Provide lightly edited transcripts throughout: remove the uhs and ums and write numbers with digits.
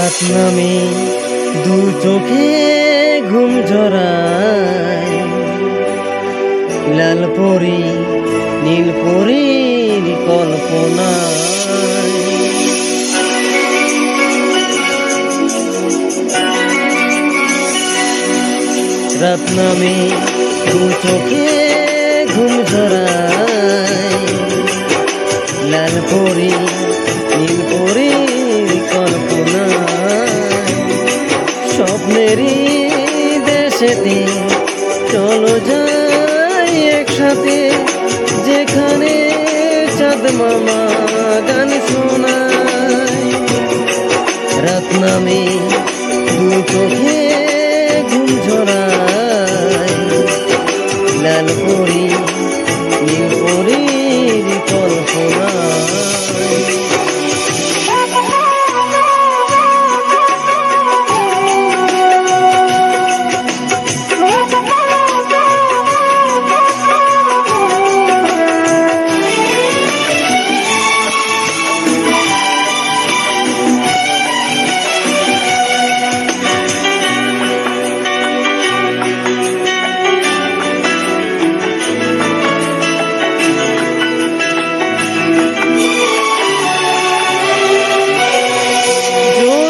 রাত নামে দু চোখে ঘুম ঝরায়, লাল পরি নীল পরীর কল্পনায়। রাত নামে দু চোখে ঘুম ঝরায়, লাল পরি নীল পরীর কল্পনায়। স্বপ্নেরই দেশেতে চলো যাই একসাথে, যেখানে চাঁদ মামা গান শোনায়। রাত নামে দু চোখে ঘুম ঝরায়, লাল পরি নীল পরীর কল্পনায়।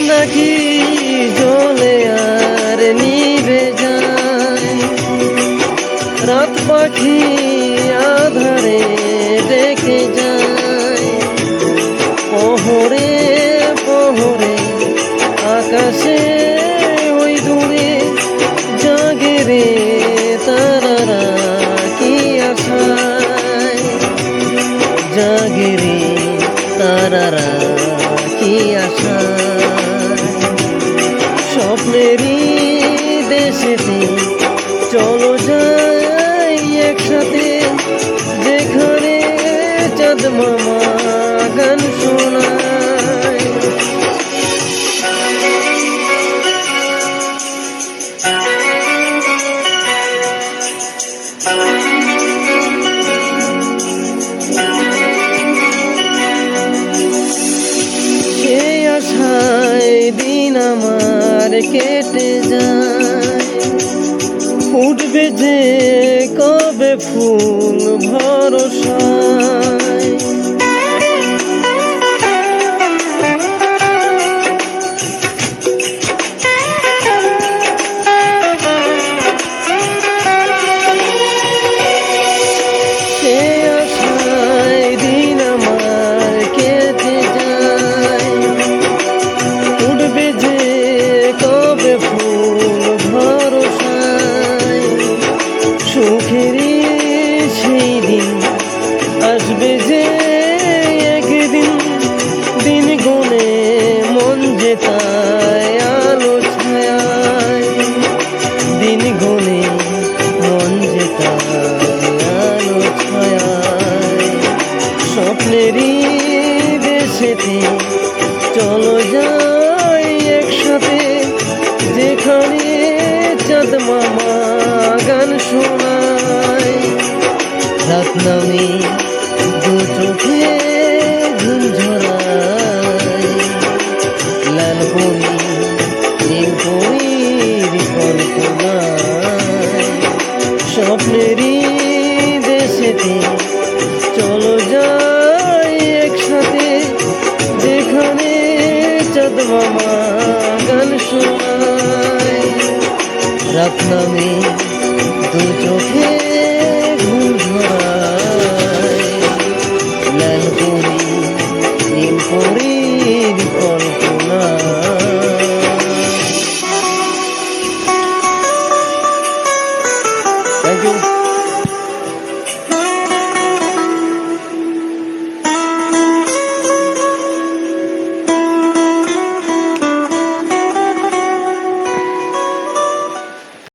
নাকি জ্বলে আর নিভে যায়, রাত পাখি আধারে ডেকে যায়। পহরে পহরে আকাশে ওই দূরে জাগে রে তারারা কি আশায়, জাগে রে তারারা কি আশায়। স্বপ্নেরই দেশেতে চলো যাই একসাথে, যেখানে চাঁদ মামা গান শোনায়। সেই আশায় দিন আমার কেটে যায়, ফুটবে যে কবে ফুল ভরসায়। সেই আশায় দিন আমার কেটে যায়, উঠবে যে কবে ফুল ভরসায়। সুখেরই সেই দিন আসবে যে একদিন, দিন গুনে মন যে তাই আলো ছায়, দিন গুনে মন যে তাই আলো ছায়। স্বপ্নেরই দেশেতে চলো যাই একসাথে, যেখানে চাঁদ মামা গান শোনায়। রাত নামে দু চোখে ঘুম ঝরায়, লাল পরি নীল পরীর কল্পনায়। স্বপ্নেরই দেশেতে চলো যাই একসাথে, যেখানে চাঁদ মামা গান শোনায়। রাত নামে দু চোখে